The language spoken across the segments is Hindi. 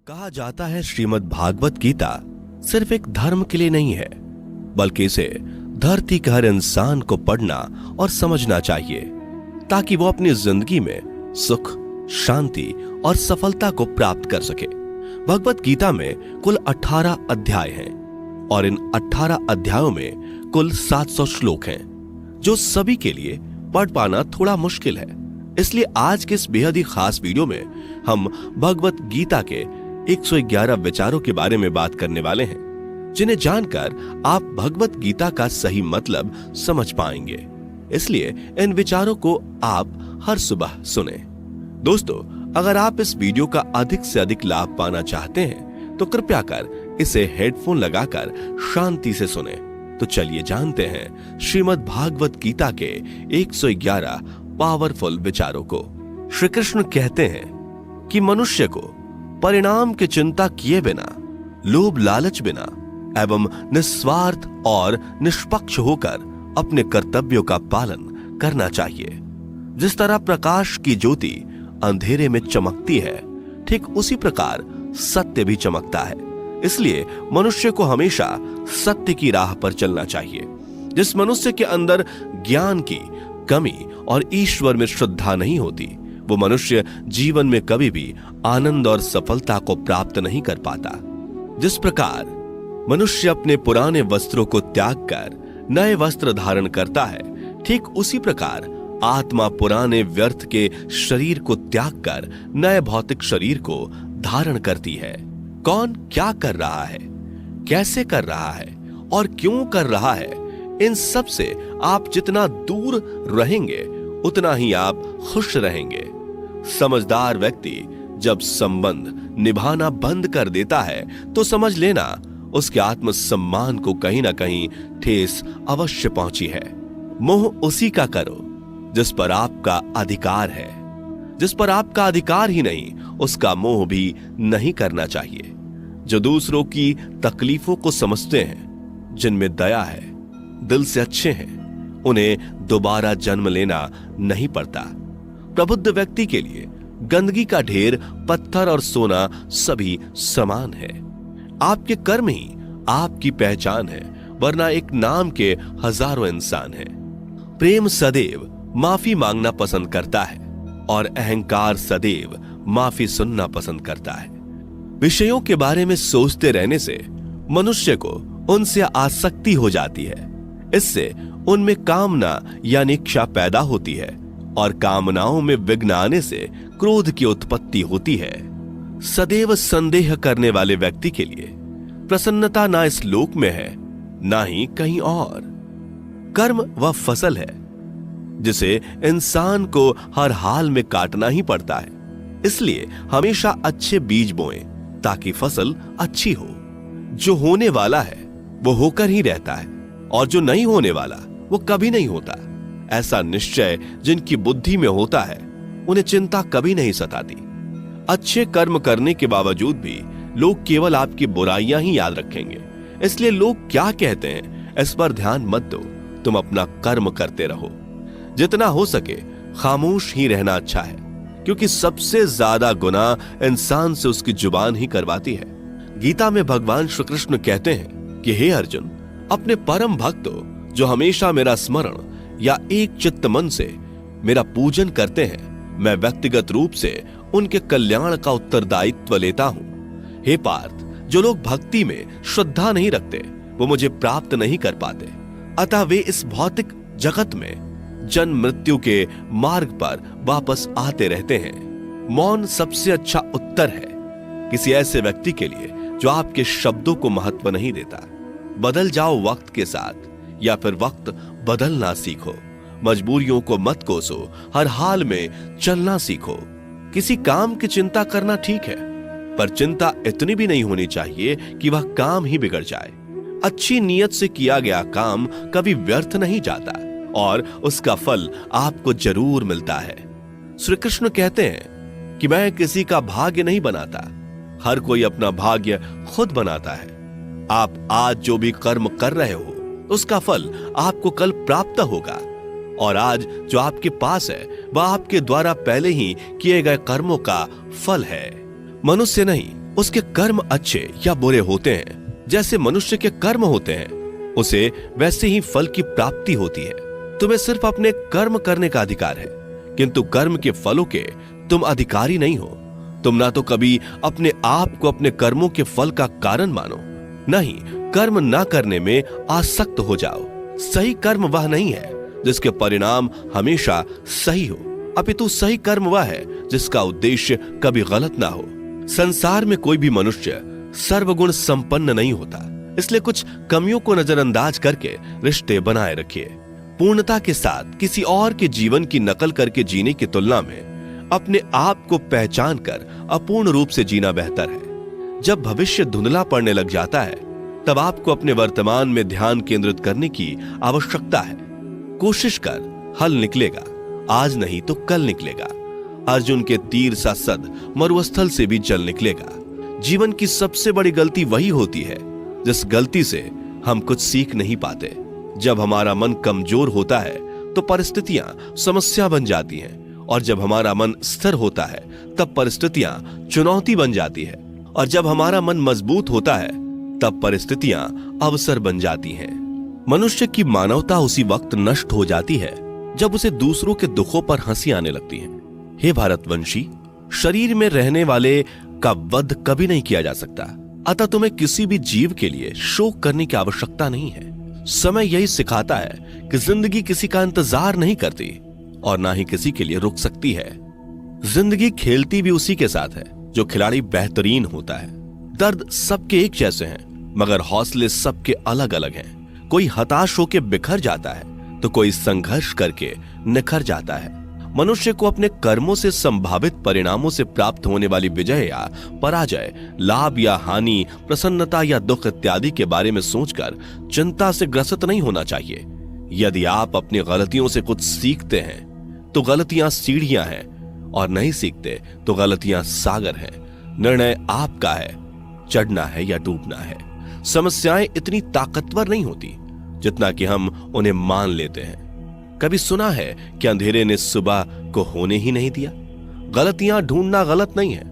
कहा जाता है श्रीमद् भागवत गीता सिर्फ एक धर्म के लिए नहीं है, बल्कि इसे धरती के हर इंसान को पढ़ना और समझना चाहिए ताकि वो अपनी जिंदगी में सुख, शांति और सफलता को प्राप्त कर सके। भगवत गीता में कुल 18 अध्याय हैं और इन 18 अध्यायों में कुल 700 श्लोक हैं, जो सभी के लिए पढ़ पाना थोड़ा मुश्किल है। इसलिए आज के इस बेहद ही खास वीडियो में हम भगवत गीता के 111 विचारों के बारे में बात करने वाले हैं, जिन्हें जानकर आप भगवत गीता का सही मतलब समझ पाएंगे। इसलिए इन विचारों को आप हर सुबह सुने। दोस्तों, अगर आप इस वीडियो का अधिक से अधिक लाभ पाना चाहते हैं तो कृपया कर इसे हेडफोन लगाकर शांति से सुने। तो चलिए जानते हैं श्रीमद् भागवत गीता के 111 पावरफुल विचारों को। श्री कृष्ण कहते हैं कि मनुष्य को परिणाम की चिंता किए बिना, लोभ लालच बिना एवं निस्वार्थ और निष्पक्ष होकर अपने कर्तव्यों का पालन करना चाहिए। जिस तरह प्रकाश की ज्योति अंधेरे में चमकती है, ठीक उसी प्रकार सत्य भी चमकता है। इसलिए मनुष्य को हमेशा सत्य की राह पर चलना चाहिए। जिस मनुष्य के अंदर ज्ञान की कमी और ईश्वर में श्रद्धा नहीं होती, वो मनुष्य जीवन में कभी भी आनंद और सफलता को प्राप्त नहीं कर पाता। जिस प्रकार मनुष्य अपने पुराने वस्त्रों को त्याग कर नए वस्त्र धारण करता है, ठीक उसी प्रकार आत्मा पुराने व्यर्थ के शरीर को त्याग कर नए भौतिक शरीर को धारण करती है। कौन क्या कर रहा है, कैसे कर रहा है और क्यों कर रहा है, इन सब से आप जितना दूर रहेंगे उतना ही आप खुश रहेंगे। समझदार व्यक्ति जब संबंध निभाना बंद कर देता है तो समझ लेना उसके आत्मसम्मान को कहीं ना कहीं ठेस अवश्य पहुंची है। मोह उसी का करो जिस पर आपका अधिकार है। जिस पर आपका अधिकार ही नहीं, उसका मोह भी नहीं करना चाहिए। जो दूसरों की तकलीफों को समझते हैं, जिनमें दया है, दिल से अच्छे हैं, उन्हें दोबारा जन्म लेना नहीं पड़ता। प्रबुद्ध व्यक्ति के लिए गंदगी का ढेर, पत्थर और सोना सभी समान है। आपके कर्म ही आपकी पहचान है, वरना एक नाम के हजारों इंसान हैं। प्रेम सदैव माफी मांगना पसंद करता है और अहंकार सदैव माफी सुनना पसंद करता है। विषयों के बारे में सोचते रहने से मनुष्य को उनसे आसक्ति हो जाती है। इससे उनमें कामना यानी इच्छा पैदा होती है और कामनाओं में विघ्न आने से क्रोध की उत्पत्ति होती है। सदैव संदेह करने वाले व्यक्ति के लिए प्रसन्नता ना इस लोक में है, ना ही कहीं और। कर्म वह फसल है जिसे इंसान को हर हाल में काटना ही पड़ता है। इसलिए हमेशा अच्छे बीज बोएं ताकि फसल अच्छी हो। जो होने वाला है वो होकर ही रहता है और जो नहीं होने वाला वो कभी नहीं होता। ऐसा निश्चय जिनकी बुद्धि में होता है, उन्हें चिंता कभी नहीं सताती। अच्छे कर्म करने के बावजूद भी लोग केवल आपकी बुराइयां ही याद रखेंगे। इसलिए लोग क्या कहते हैं इस पर ध्यान मत दो, तुम अपना कर्म करते रहो। जितना हो सके खामोश ही रहना अच्छा है, क्योंकि सबसे ज्यादा गुनाह इंसान से उसकी जुबान ही करवाती है। गीता में भगवान श्री कृष्ण कहते हैं कि हे अर्जुन, अपने परम भक्तों जो हमेशा मेरा स्मरण या एक चित्त मन से मेरा पूजन करते हैं, मैं व्यक्तिगत रूप से उनके कल्याण का उत्तरदायित्व लेता हूं। हे पार्थ, जो लोग भक्ति में श्रद्धा नहीं रखते वो मुझे प्राप्त नहीं कर पाते। अतः वे इस भौतिक जगत में जन्म मृत्यु के मार्ग पर वापस आते रहते हैं। मौन सबसे अच्छा उत्तर है किसी ऐसे व्यक्ति के लिए जो आपके शब्दों को महत्व नहीं देता। बदल जाओ वक्त के साथ, या फिर वक्त बदलना सीखो। मजबूरियों को मत कोसो, हर हाल में चलना सीखो। किसी काम की चिंता करना ठीक है, पर चिंता इतनी भी नहीं होनी चाहिए कि वह काम ही बिगड़ जाए। अच्छी नीयत से किया गया काम कभी व्यर्थ नहीं जाता और उसका फल आपको जरूर मिलता है। श्री कृष्ण कहते हैं कि मैं किसी का भाग्य नहीं बनाता, हर कोई अपना भाग्य खुद बनाता है। आप आज जो भी कर्म कर रहे हो उसका फल आपको कल प्राप्त होगा, और आज जो आपके पास है वह आपके द्वारा पहले ही किए गए कर्मों का फल है। मनुष्य नहीं, उसके कर्म अच्छे या बुरे होते हैं, जैसे मनुष्य के कर्म होते हैं, उसे वैसे ही फल की प्राप्ति होती है। तुम्हें सिर्फ अपने कर्म करने का अधिकार है, किंतु कर्म के फलों के तुम अधिकारी नहीं हो। तुम ना तो कभी अपने आप को अपने कर्मों के फल का कारण मानो, न ही कर्म ना करने में आसक्त हो जाओ। सही कर्म वह नहीं है जिसके परिणाम हमेशा सही हो, अपितु सही कर्म वह है जिसका उद्देश्य कभी गलत ना हो। संसार में कोई भी मनुष्य सर्वगुण संपन्न नहीं होता, इसलिए कुछ कमियों को नजरअंदाज करके रिश्ते बनाए रखिए। पूर्णता के साथ किसी और के जीवन की नकल करके जीने की तुलना में अपने आप को पहचान कर अपूर्ण रूप से जीना बेहतर है। जब भविष्य धुंधला पड़ने लग जाता है, तब आपको अपने वर्तमान में ध्यान केंद्रित करने की आवश्यकता है। कोशिश कर, हल निकलेगा, आज नहीं तो कल निकलेगा। अर्जुन के तीर सा सद मरुस्थल से भी जल निकलेगा। जीवन की सबसे बड़ी गलती वही होती है जिस गलती से हम कुछ सीख नहीं पाते। जब हमारा मन कमजोर होता है तो परिस्थितियां समस्या बन जाती हैं, और जब हमारा मन स्थिर होता है तब परिस्थितियां चुनौती बन जाती है, और जब हमारा मन मजबूत होता है तब परिस्थितियां अवसर बन जाती हैं। मनुष्य की मानवता उसी वक्त नष्ट हो जाती है जब उसे दूसरों के दुखों पर हंसी आने लगती है। हे भारतवंशी, शरीर में रहने वाले का वध कभी नहीं किया जा सकता, अतः तुम्हें किसी भी जीव के लिए शोक करने की आवश्यकता नहीं है। समय यही सिखाता है कि जिंदगी किसी का इंतजार नहीं करती और ना ही किसी के लिए रुक सकती है। जिंदगी खेलती भी उसी के साथ है जो खिलाड़ी बेहतरीन होता है। दर्द सबके एक जैसे हैं, मगर हौसले सबके अलग अलग हैं। कोई हताश होकर बिखर जाता है तो कोई संघर्ष करके निखर जाता है। मनुष्य को अपने कर्मों से संभावित परिणामों से प्राप्त होने वाली विजय या पराजय, लाभ या हानि, प्रसन्नता या दुख इत्यादि के बारे में सोचकर चिंता से ग्रसित नहीं होना चाहिए। यदि आप अपनी गलतियों से कुछ सीखते हैं तो गलतियां सीढ़ियां हैं, और नहीं सीखते तो गलतियां सागर हैं। निर्णय आपका है, चढ़ना है या डूबना है। समस्याएं इतनी ताकतवर नहीं होती जितना कि हम उन्हें मान लेते हैं। कभी सुना है कि अंधेरे ने सुबह को होने ही नहीं दिया? गलतियां ढूंढना गलत नहीं है,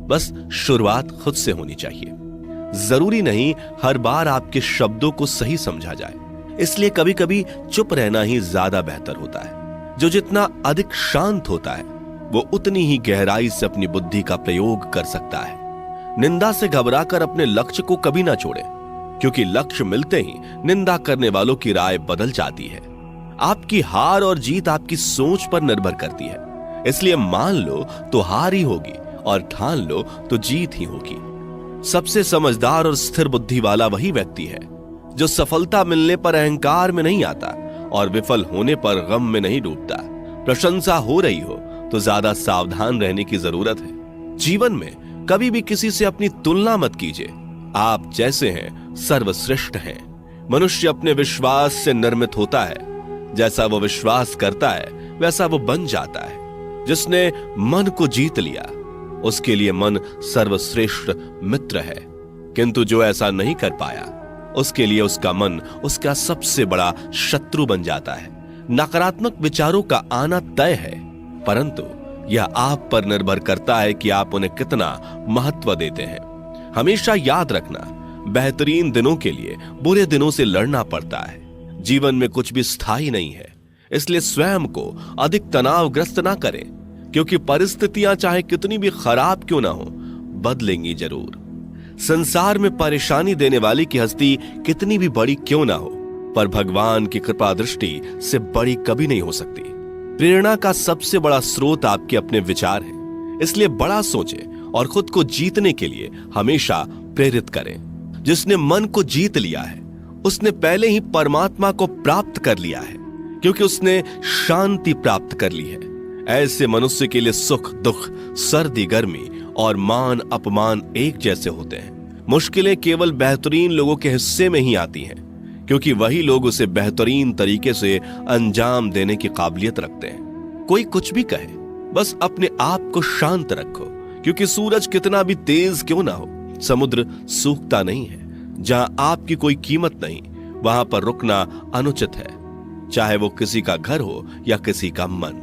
बस शुरुआत खुद से होनी चाहिए। जरूरी नहीं हर बार आपके शब्दों को सही समझा जाए, इसलिए कभी कभी चुप रहना ही ज्यादा बेहतर होता है। जो जितना अधिक शांत होता है वो उतनी ही गहराई से अपनी बुद्धि का प्रयोग कर सकता है। निंदा से घबराकर अपने लक्ष्य को कभी ना छोड़े, क्योंकि लक्ष्य मिलते ही निंदा करने वालों की राय बदल जाती है। आपकी हार और जीत आपकी सोच पर निर्भर करती है, इसलिए मान लो तो हार ही होगी और ठान लो तो जीत ही होगी। सबसे समझदार और स्थिर बुद्धि वाला वही व्यक्ति है जो सफलता मिलने पर अहंकार में नहीं आता और विफल होने पर गम में नहीं डूबता। प्रशंसा हो रही हो तो ज्यादा सावधान रहने की जरूरत है। जीवन में कभी भी किसी से अपनी तुलना मत कीजिए। आप जैसे हैं सर्वश्रेष्ठ हैं। मनुष्य अपने विश्वास से निर्मित होता है। जैसा वो विश्वास करता है वैसा वो बन जाता है। जिसने मन को जीत लिया उसके लिए मन सर्वश्रेष्ठ मित्र है, किंतु जो ऐसा नहीं कर पाया उसके लिए उसका मन उसका सबसे बड़ा शत्रु बन जाता है। नकारात्मक विचारों का आना तय है, परंतु यह आप पर निर्भर करता है कि आप उन्हें कितना महत्व देते हैं। हमेशा याद रखना, बेहतरीन दिनों के लिए बुरे दिनों से लड़ना पड़ता है। जीवन में कुछ भी स्थायी नहीं है, इसलिए स्वयं को अधिक तनावग्रस्त ना करें, क्योंकि परिस्थितियां चाहे कितनी भी खराब क्यों ना हो, बदलेंगी जरूर। संसार में परेशानी देने वाली की हस्ती कितनी भी बड़ी क्यों ना हो, पर भगवान की कृपा दृष्टि से बड़ी कभी नहीं हो सकती। प्रेरणा का सबसे बड़ा स्रोत आपके अपने विचार हैं, इसलिए बड़ा सोचें और खुद को जीतने के लिए हमेशा प्रेरित करें। जिसने मन को जीत लिया है उसने पहले ही परमात्मा को प्राप्त कर लिया है, क्योंकि उसने शांति प्राप्त कर ली है। ऐसे मनुष्य के लिए सुख दुख, सर्दी गर्मी और मान अपमान एक जैसे होते हैं। मुश्किलें केवल बेहतरीन लोगों के हिस्से में ही आती हैं, क्योंकि वही लोग उसे बेहतरीन तरीके से अंजाम देने की काबिलियत रखते हैं। कोई कुछ भी कहे, बस अपने आप को शांत रखो, क्योंकि सूरज कितना भी तेज क्यों ना हो, समुद्र सूखता नहीं है। जहां आपकी कोई कीमत नहीं, वहां पर रुकना अनुचित है, चाहे वो किसी का घर हो या किसी का मन।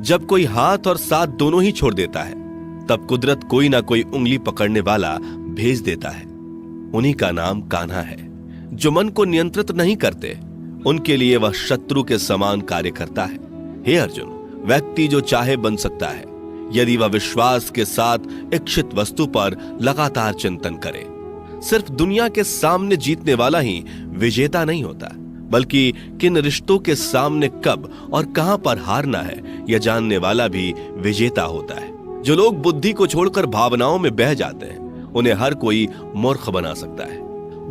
जब कोई हाथ और साथ दोनों ही छोड़ देता है तब कुदरत कोई ना कोई उंगली पकड़ने वाला भेज देता है। उन्हीं का नाम कान्हा है। जो मन को नियंत्रित नहीं करते, उनके लिए वह शत्रु के समान कार्य करता है। हे अर्जुन, व्यक्ति जो चाहे बन सकता है यदि वह विश्वास के साथ इच्छित वस्तु पर लगातार चिंतन करे। सिर्फ दुनिया के सामने जीतने वाला ही विजेता नहीं होता, बल्कि किन रिश्तों के सामने कब और कहां पर हारना है यह जानने वाला भी विजेता होता है। जो लोग बुद्धि को छोड़कर भावनाओं में बह जाते हैं, उन्हें हर कोई मूर्ख बना सकता है।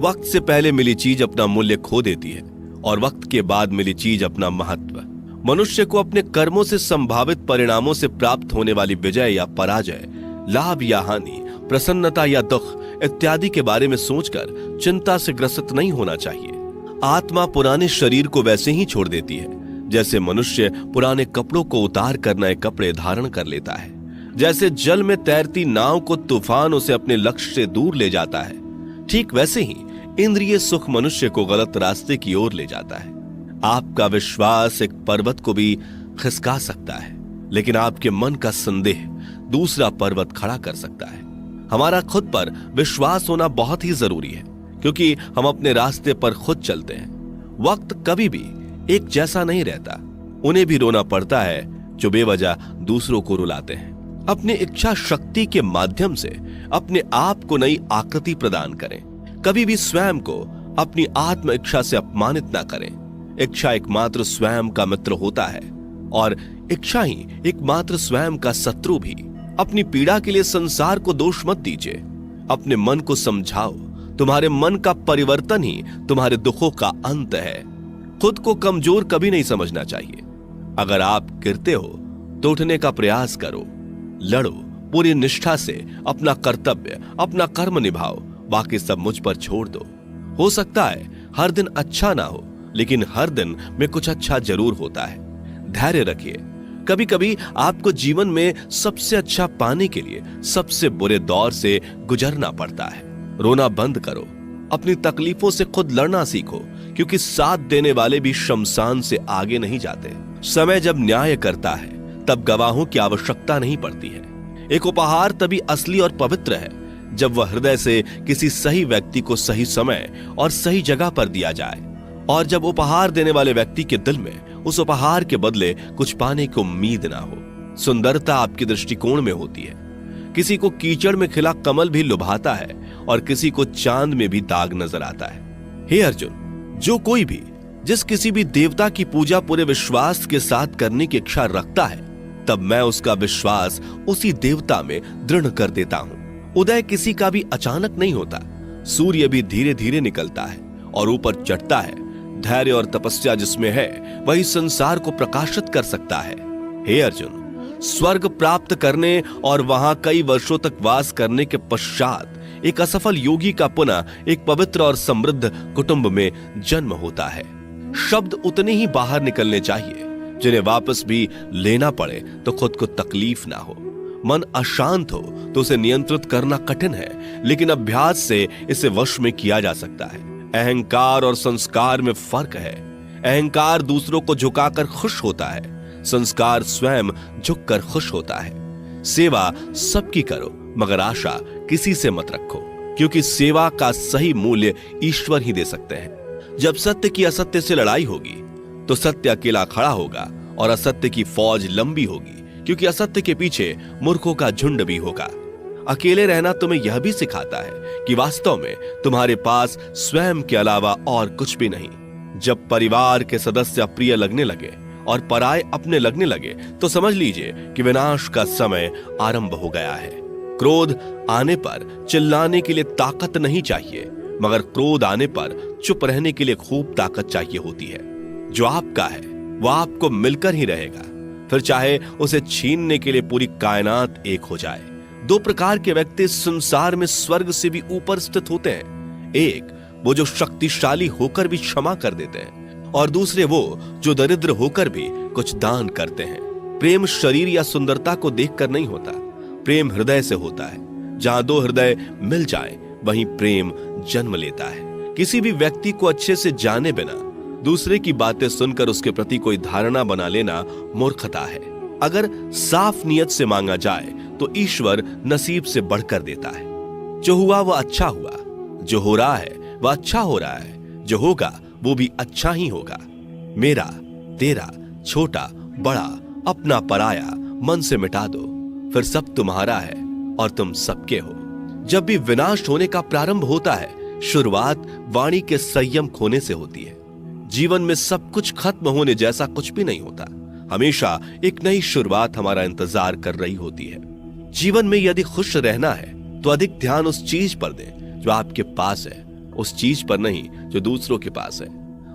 वक्त से पहले मिली चीज अपना मूल्य खो देती है और वक्त के बाद मिली चीज अपना महत्व। मनुष्य को अपने कर्मों से संभावित परिणामों से प्राप्त होने वाली विजय या पराजय, लाभ या हानि, प्रसन्नता या दुख इत्यादि के बारे में सोचकर चिंता से ग्रसित नहीं होना चाहिए। आत्मा पुराने शरीर को वैसे ही छोड़ देती है जैसे मनुष्य पुराने कपड़ों को उतार कर नए कपड़े धारण कर लेता है। जैसे जल में तैरती नाव को तूफान उसे अपने लक्ष्य से दूर ले जाता है, ठीक वैसे ही इंद्रिय सुख मनुष्य को गलत रास्ते की ओर ले जाता है। आपका विश्वास एक पर्वत को भी खिसका सकता है, लेकिन आपके मन का संदेह दूसरा पर्वत खड़ा कर सकता है। हमारा खुद पर विश्वास होना बहुत ही जरूरी है, क्योंकि हम अपने रास्ते पर खुद चलते हैं। वक्त कभी भी एक जैसा नहीं रहता। उन्हें भी रोना पड़ता है जो बेवजह दूसरों को रुलाते हैं। अपनी इच्छा शक्ति के माध्यम से अपने आप को नई आकृति प्रदान करें। कभी भी स्वयं को अपनी आत्म इच्छा से अपमानित ना करें। इच्छा एकमात्र स्वयं का मित्र होता है और इच्छा ही एकमात्र स्वयं का शत्रु भी। अपनी पीड़ा के लिए संसार को दोष मत दीजिए। अपने मन को समझाओ। तुम्हारे मन का परिवर्तन ही तुम्हारे दुखों का अंत है। खुद को कमजोर कभी नहीं समझना चाहिए। अगर आप गिरते हो तो उठने का प्रयास करो, लड़ो, पूरी निष्ठा से अपना कर्तव्य, अपना कर्म निभाओ। बाकी सब मुझ पर छोड़ दो। हो सकता है हर दिन अच्छा ना हो, लेकिन हर दिन में कुछ अच्छा जरूर होता है। धैर्य रखिए। कभी कभी आपको जीवन में सबसे अच्छा पाने के लिए सबसे बुरे दौर से गुजरना पड़ता है। रोना बंद करो। अपनी तकलीफों से खुद लड़ना सीखो, क्योंकि साथ देने वाले भी शमशान से आगे नहीं जाते। समय जब न्याय करता है तब गवाहों की आवश्यकता नहीं पड़ती है। एक उपहार तभी असली और पवित्र है जब वह हृदय से किसी सही व्यक्ति को सही समय और सही जगह पर दिया जाए, और जब उपहार देने वाले व्यक्ति के दिल में उस उपहार के बदले कुछ पाने की उम्मीद ना हो। सुंदरता आपके दृष्टिकोण में होती है। किसी को कीचड़ में खिला कमल भी लुभाता है और किसी को चांद में भी दाग नजर आता है। हे अर्जुन, जो कोई भी जिस किसी भी देवता की पूजा पूरे विश्वास के साथ करने की इच्छा रखता है, तब मैं उसका विश्वास उसी देवता में दृढ़ कर देता हूं। उदय किसी का भी अचानक नहीं होता। सूर्य भी धीरे धीरे निकलता है और ऊपर चढ़ता है। धैर्य और तपस्या जिसमें है वही संसार को प्रकाशित कर सकता है। हे अर्जुन, स्वर्ग प्राप्त करने और वहां कई वर्षों तक वास करने के पश्चात एक असफल योगी का पुनः एक पवित्र और समृद्ध कुटुंब में जन्म होता है। शब्द उतने ही बाहर निकलने चाहिए जिन्हें वापस भी लेना पड़े तो खुद को तकलीफ ना हो। मन अशांत हो तो उसे नियंत्रित करना कठिन है, लेकिन अभ्यास से इसे वश में किया जा सकता है। अहंकार और संस्कार में फर्क है। अहंकार दूसरों को झुकाकर खुश होता है, संस्कार स्वयं झुककर खुश होता है। सेवा सबकी करो, मगर आशा किसी से मत रखो, क्योंकि सेवा का सही मूल्य ईश्वर ही दे सकते हैं। जब सत्य की असत्य से लड़ाई होगी तो सत्य अकेला खड़ा होगा और असत्य की फौज लंबी होगी, क्योंकि असत्य के पीछे मूर्खों का झुंड भी होगा। अकेले रहना तुम्हें यह भी सिखाता है कि वास्तव में तुम्हारे पास स्वयं के अलावा और कुछ भी नहीं। जब परिवार के सदस्य अप्रिय लगने लगे और पराये अपने लगने लगे तो समझ लीजिए कि विनाश का समय आरंभ हो गया है। क्रोध आने पर चिल्लाने के लिए ताकत नहीं चाहिए, मगर क्रोध आने पर चुप रहने के लिए खूब ताकत चाहिए होती है। जो आपका है वह आपको मिलकर ही रहेगा, फिर चाहे उसे छीनने के लिए पूरी कायनात एक हो जाए। दो प्रकार के व्यक्ति संसार में स्वर्ग से भी ऊपर स्थित होते हैं। एक वो जो शक्तिशाली होकर भी क्षमा कर देते हैं, और दूसरे वो जो दरिद्र होकर भी कुछ दान करते हैं। प्रेम शरीर या सुंदरता को देखकर नहीं होता, प्रेम हृदय से होता है। जहां दो हृदय मिल जाएं, वहीं प्रेम जन्म लेता है। किसी भी व्यक्ति को अच्छे से जाने बिना दूसरे की बातें सुनकर उसके प्रति कोई धारणा बना लेना मूर्खता है। अगर साफ नियत से मांगा जाए तो ईश्वर नसीब से बढ़कर देता है। जो हुआ वह अच्छा हुआ, जो हो रहा है वह अच्छा हो रहा है, जो होगा वो भी अच्छा ही होगा। मेरा, तेरा, छोटा, बड़ा, अपना, पराया मन से मिटा दो, फिर सब तुम्हारा है और तुम सबके हो। जब भी विनाश होने का प्रारंभ होता है, शुरुआत वाणी के संयम खोने से होती है। जीवन में सब कुछ खत्म होने जैसा कुछ भी नहीं होता। हमेशा एक नई शुरुआत हमारा इंतजार कर रही होती है। जीवन में यदि खुश रहना है तो अधिक ध्यान उस चीज पर दें जो आपके पास है, उस चीज पर नहीं जो दूसरों के पास है।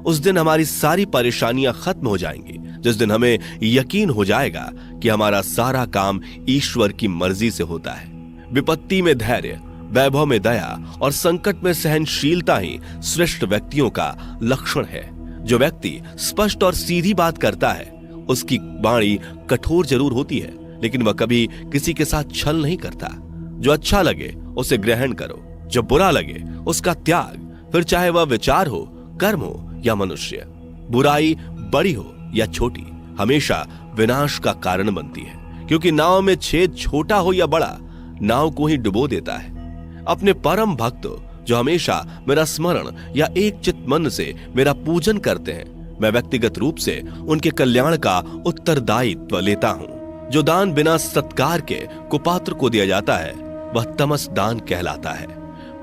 उस दिन हमारी सारी परेशानियां खत्म हो जाएंगी, जिस दिन हमें यकीन हो जाएगा कि हमारा सारा काम ईश्वर की मर्जी से होता है। विपत्ति में धैर्य, वैभव में दया और संकट में सहनशीलता ही श्रेष्ठ व्यक्तियों का लक्षण है। जो व्यक्ति स्पष्ट और सीधी बात करता है, उसकी वाणी कठोर जरूर होती है, लेकिन वह कभी किसी के साथ छल नहीं करता। जो अच्छा लगे उसे ग्रहण करो, जो बुरा लगे उसका त्याग, फिर चाहे वह विचार हो, कर्म हो या मनुष्य। बुराई बड़ी हो या छोटी हमेशा विनाश का कारण बनती है, क्योंकि नाव में छेद छोटा हो या बड़ा, नाव को ही डुबो देता है। अपने परम भक्त जो हमेशा मेरा स्मरण या एक चित्त मन से मेरा पूजन करते हैं, मैं व्यक्तिगत रूप से उनके कल्याण का उत्तरदायित्व लेता हूं। जो दान बिना सत्कार के कुपात्र को दिया जाता है वह तमस दान कहलाता है।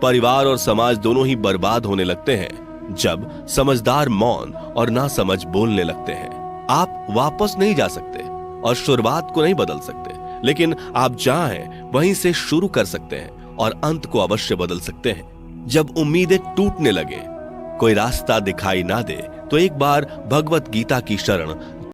परिवार और समाज दोनों ही बर्बाद होने लगते हैं जब समझदार मौन और नासमझ बोलने लगते हैं। आप वापस नहीं जा सकते और शुरुआत को नहीं बदल सकते, लेकिन आप चाहें वहीं से शुरू कर सकते हैं और अंत को अवश्य बदल सकते हैं। जब उम्मीदें टूटने लगे, कोई रास्ता दिखाई ना दे, तो एक बार भगवत गीता की शरण